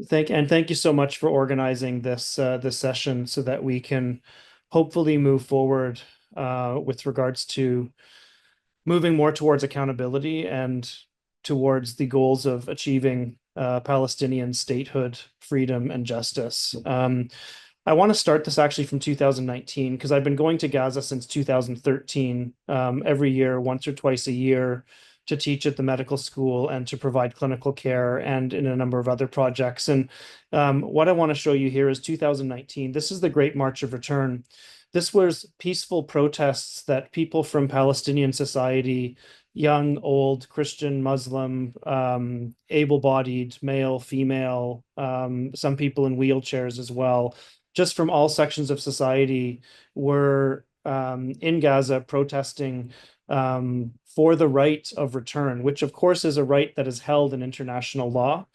Thank you so much for organizing this session so that we can hopefully move forward with regards to moving more towards accountability and towards the goals of achieving Palestinian statehood, freedom, and justice. I want to start this actually from 2019 because I've been going to Gaza since 2013, every year, once or twice a year, to teach at the medical school and to provide clinical care and in a number of other projects. And what I want to show you here is 2019. This is the Great March of Return. This was peaceful protests that people from Palestinian society, young, old, Christian, Muslim, able-bodied, male, female, some people in wheelchairs as well, just from all sections of society were in Gaza protesting for the right of return, which of course is a right that is held in international law.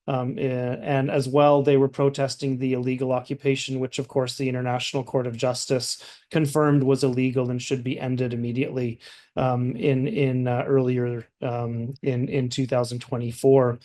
And as well, they were protesting the illegal occupation, which of course the International Court of Justice confirmed was illegal and should be ended immediately in earlier in 2024.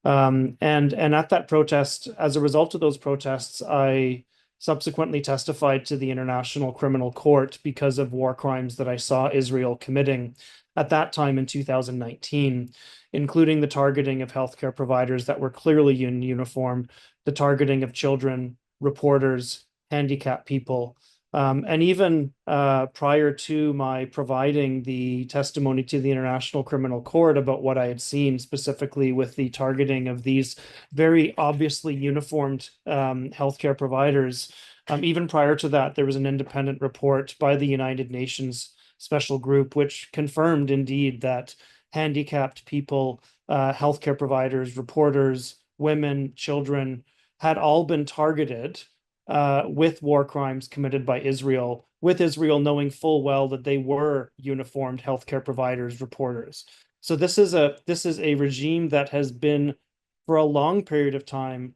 And at that protest, as a result of those protests, I subsequently testified to the International Criminal Court because of war crimes that I saw Israel committing at that time in 2019, including the targeting of healthcare providers that were clearly in uniform, the targeting of children, reporters, handicapped people. And even prior to my providing the testimony to the International Criminal Court about what I had seen specifically with the targeting of these very obviously uniformed healthcare providers, even prior to that, there was an independent report by the United Nations Special Group, which confirmed indeed that handicapped people, healthcare providers, reporters, women, children had all been targeted with war crimes committed by Israel, with Israel knowing full well that they were uniformed healthcare providers, reporters. So this is a regime that has been for a long period of time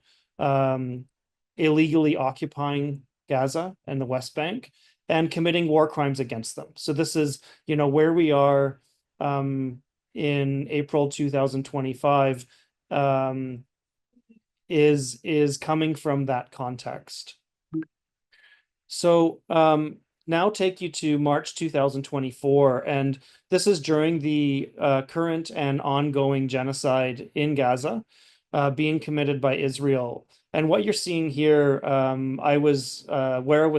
illegally occupying Gaza and the West Bank and committing war crimes against them. So this is, where we are in April 2025 is coming from that context. So now take you to March 2024, and this is during the current and ongoing genocide in Gaza being committed by Israel. And what you're seeing here, where I was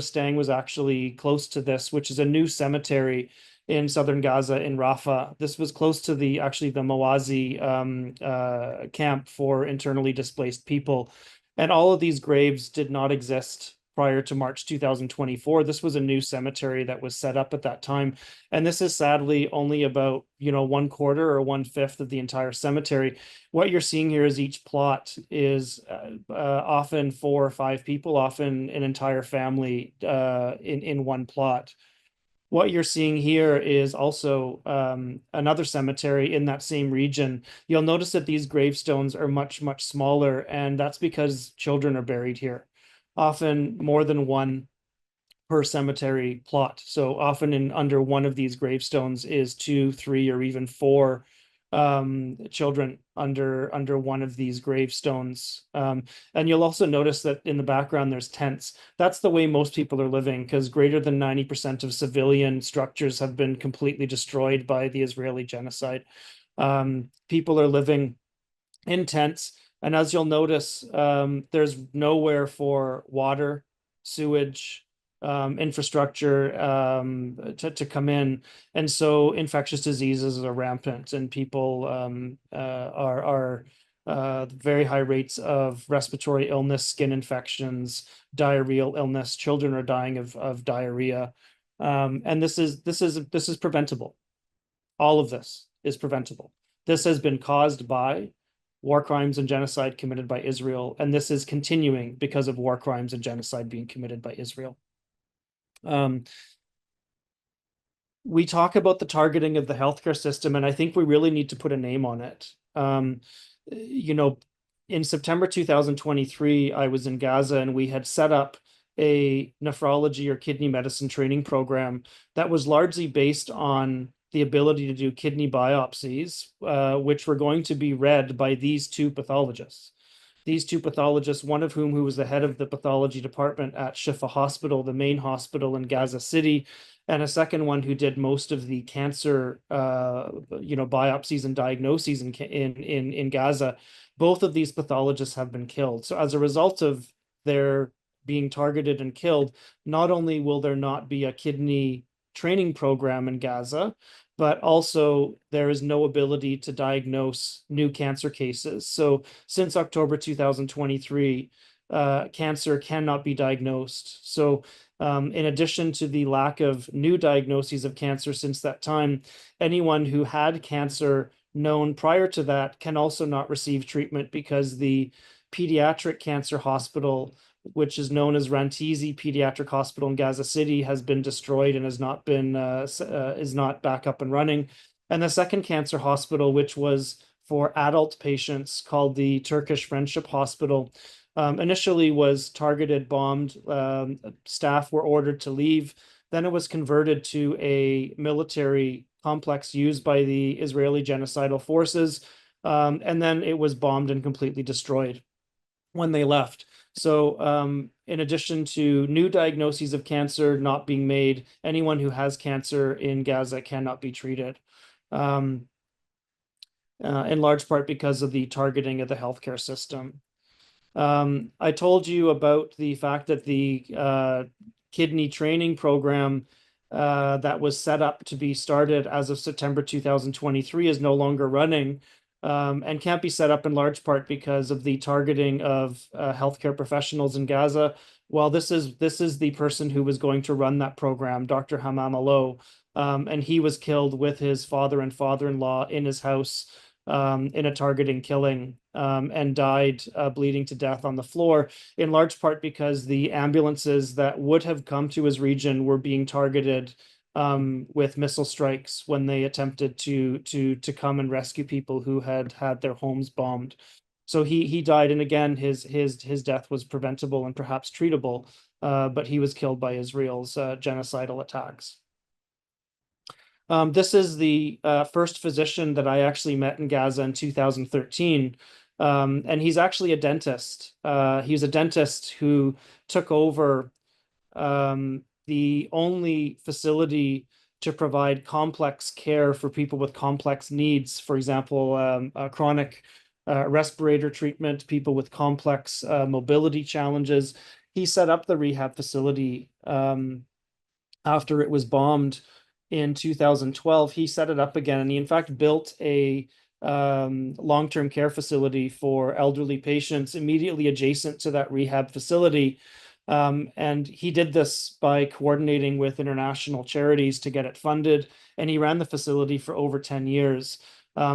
staying was actually close to this, which is a new cemetery in southern Gaza in Rafah. This was close to the Mawazi camp for internally displaced people. And all of these graves did not exist prior to March 2024. This was a new cemetery that was set up at that time. And this is sadly only about, 1/4 or 1/5 of the entire cemetery. What you're seeing here is each plot is often 4 or 5 people, often an entire family in one plot. What you're seeing here is also another cemetery in that same region. You'll notice that these gravestones are much, much smaller, and that's because children are buried here, often more than one per cemetery plot. So often in under one of these gravestones is 2, 3, or even 4 children under one of these gravestones. And you'll also notice that in the background there's tents. That's the way most people are living, because greater than 90% of civilian structures have been completely destroyed by the Israeli genocide. People are living in tents. And as you'll notice, there's nowhere for water, sewage, infrastructure to come in. And so infectious diseases are rampant, and people are very high rates of respiratory illness, skin infections, diarrheal illness. Children are dying of diarrhea. And this is preventable. All of this is preventable. This has been caused by war crimes and genocide committed by Israel, and this is continuing because of war crimes and genocide being committed by Israel. We talk about the targeting of the healthcare system, and I think we really need to put a name on it. In September 2023, I was in Gaza, and we had set up a nephrology or kidney medicine training program that was largely based on the ability to do kidney biopsies, which were going to be read by these two pathologists. These two pathologists, one of whom who was the head of the pathology department at Shifa Hospital, the main hospital in Gaza City, and a second one who did most of the cancer, biopsies and diagnoses in Gaza. Both of these pathologists have been killed. So as a result of their being targeted and killed, not only will there not be a kidney training program in Gaza, but also there is no ability to diagnose new cancer cases. So since October 2023, cancer cannot be diagnosed. So in addition to the lack of new diagnoses of cancer since that time, anyone who had cancer known prior to that can also not receive treatment because the pediatric cancer hospital, which is known as Rantizi Pediatric Hospital in Gaza City, has been destroyed and has not been is not back up and running. And the second cancer hospital, which was for adult patients, called the Turkish Friendship Hospital, initially was targeted, bombed. Staff were ordered to leave. Then it was converted to a military complex used by the Israeli genocidal forces. And then it was bombed and completely destroyed when they left. So, in addition to new diagnoses of cancer not being made, anyone who has cancer in Gaza cannot be treated, in large part because of the targeting of the healthcare system. I told you about the fact that the kidney training program that was set up to be started as of September 2023 is no longer running, and can't be set up in large part because of the targeting of healthcare professionals in Gaza. Well, this is the person who was going to run that program, Dr. Hammam Allo, and he was killed with his father and father-in-law in his house in a targeting killing, and died bleeding to death on the floor, in large part because the ambulances that would have come to his region were being targeted with missile strikes when they attempted to come and rescue people who had had their homes bombed. So he died, and again, his death was preventable and perhaps treatable, but he was killed by Israel's genocidal attacks. This is the first physician that I actually met in Gaza in 2013. And he's actually a dentist. He's a dentist who took over the only facility to provide complex care for people with complex needs. For example, chronic respirator treatment, people with complex mobility challenges. He set up the rehab facility after it was bombed in 2012. He set it up again, and he in fact built a long-term care facility for elderly patients immediately adjacent to that rehab facility. And he did this by coordinating with international charities to get it funded, and he ran the facility for over 10 years.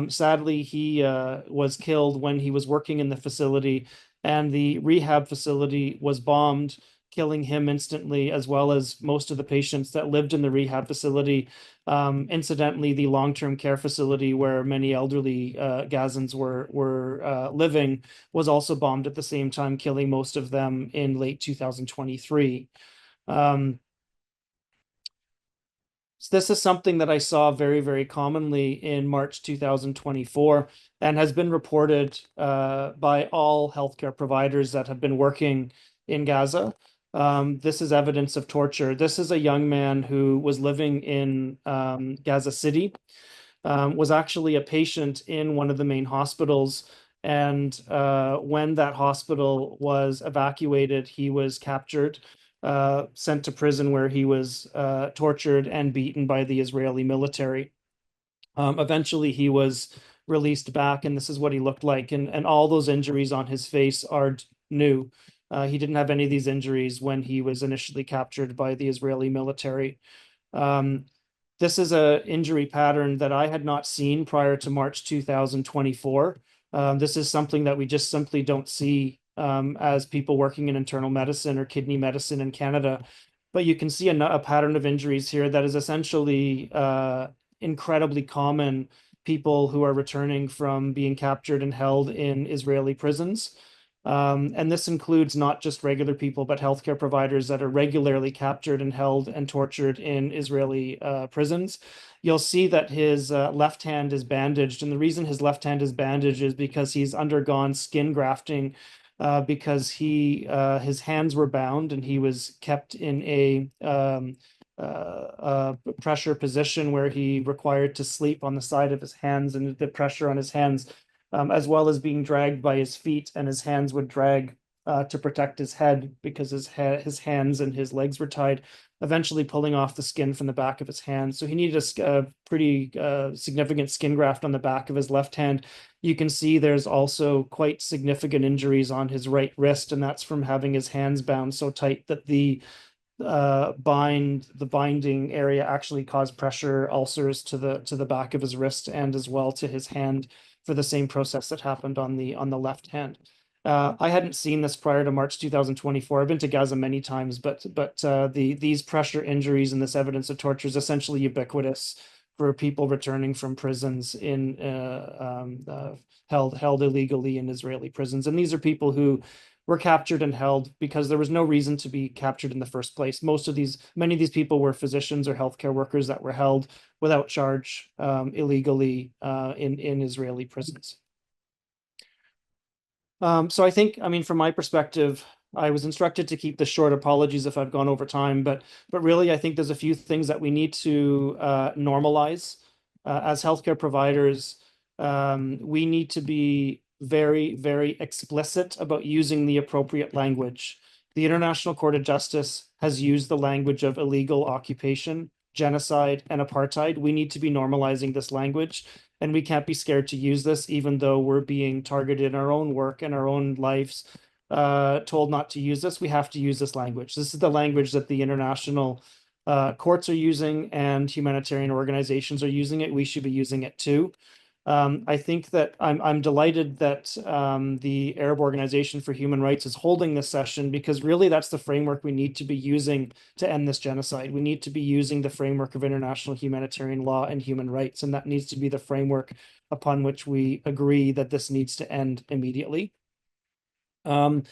Sadly, he was killed when he was working in the facility, and the rehab facility was bombed, killing him instantly, as well as most of the patients that lived in the rehab facility. Incidentally, the long-term care facility where many elderly Gazans were living was also bombed at the same time, killing most of them in late 2023. So this is something that I saw very, very commonly in March 2024 and has been reported by all healthcare providers that have been working in Gaza. This is evidence of torture. This is a young man who was living in Gaza City, was actually a patient in one of the main hospitals. And when that hospital was evacuated, he was captured, sent to prison where he was tortured and beaten by the Israeli military. Eventually, he was released back, and this is what he looked like. And all those injuries on his face are new. He didn't have any of these injuries when he was initially captured by the Israeli military. This is an injury pattern that I had not seen prior to March 2024. This is something that we just simply don't see as people working in internal medicine or kidney medicine in Canada. But you can see a pattern of injuries here that is essentially incredibly common. People who are returning from being captured and held in Israeli prisons. And this includes not just regular people, but healthcare providers that are regularly captured and held and tortured in Israeli prisons. You'll see that his left hand is bandaged. And the reason his left hand is bandaged is because he's undergone skin grafting because his hands were bound and he was kept in a pressure position where he required to sleep on the side of his hands, and the pressure on his hands, as well as being dragged by his feet, and his hands would drag to protect his head because his hands and his legs were tied, eventually pulling off the skin from the back of his hand. So he needed a pretty significant skin graft on the back of his left hand. You can see there's also quite significant injuries on his right wrist, and that's from having his hands bound so tight that the binding area actually caused pressure ulcers to the back of his wrist and as well to his hand for the same process that happened on the left hand. I hadn't seen this prior to March 2024. I've been to Gaza many times, but these pressure injuries and this evidence of torture is essentially ubiquitous for people returning from prisons in held illegally in Israeli prisons. And these are people who were captured and held because there was no reason to be captured in the first place. Many of these people were physicians or healthcare workers that were held without charge illegally in Israeli prisons. So I think, I mean, from my perspective, I was instructed to keep this short. Apologies if I've gone over time, but really, I think there's a few things that we need to normalize as healthcare providers. We need to be very, very explicit about using the appropriate language. The International Court of Justice has used the language of illegal occupation, genocide, and apartheid. We need to be normalizing this language, and we can't be scared to use this, even though we're being targeted in our own work and our own lives, told not to use this. We have to use this language. This is the language that the international courts are using and humanitarian organizations are using it. We should be using it too. I think that I'm delighted that the Arab Organization for Human Rights is holding this session, because really that's the framework we need to be using to end this genocide. We need to be using the framework of international humanitarian law and human rights, and that needs to be the framework upon which we agree that this needs to end immediately. I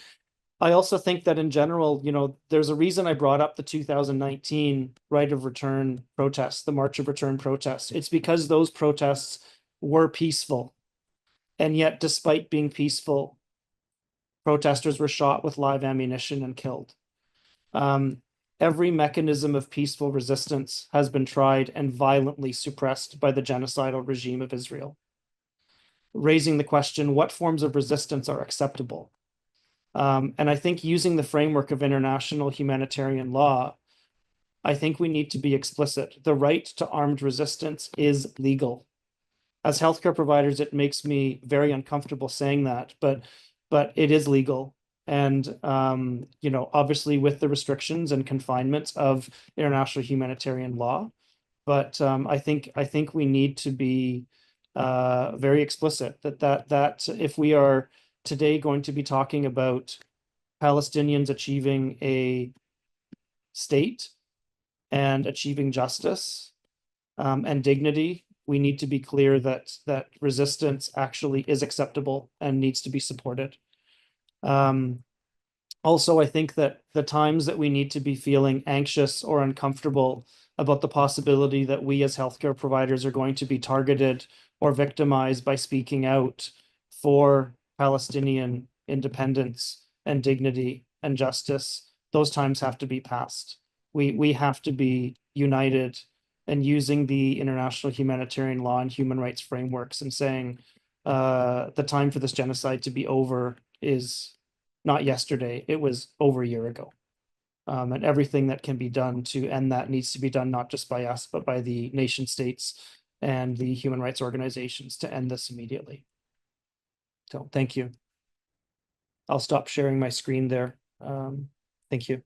also think that in general, there's a reason I brought up the 2019 right of return protests, the March of Return protests. It's because those protests were peaceful. And yet, despite being peaceful, protesters were shot with live ammunition and killed. Every mechanism of peaceful resistance has been tried and violently suppressed by the genocidal regime of Israel, raising the question, what forms of resistance are acceptable? And I think using the framework of international humanitarian law, I think we need to be explicit. The right to armed resistance is legal. As healthcare providers, it makes me very uncomfortable saying that, but it is legal. And obviously with the restrictions and confinements of international humanitarian law. But I think we need to be very explicit that if we are today going to be talking about Palestinians achieving a state and achieving justice and dignity, we need to be clear that resistance actually is acceptable and needs to be supported. Also, I think that the times that we need to be feeling anxious or uncomfortable about the possibility that we as healthcare providers are going to be targeted or victimized by speaking out for Palestinian independence and dignity and justice, those times have to be past. We have to be united and using the international humanitarian law and human rights frameworks and saying the time for this genocide to be over is not yesterday, it was over a year ago. And everything that can be done to end that needs to be done, not just by us, but by the nation states and the human rights organizations to end this immediately. So thank you. I'll stop sharing my screen there. Thank you.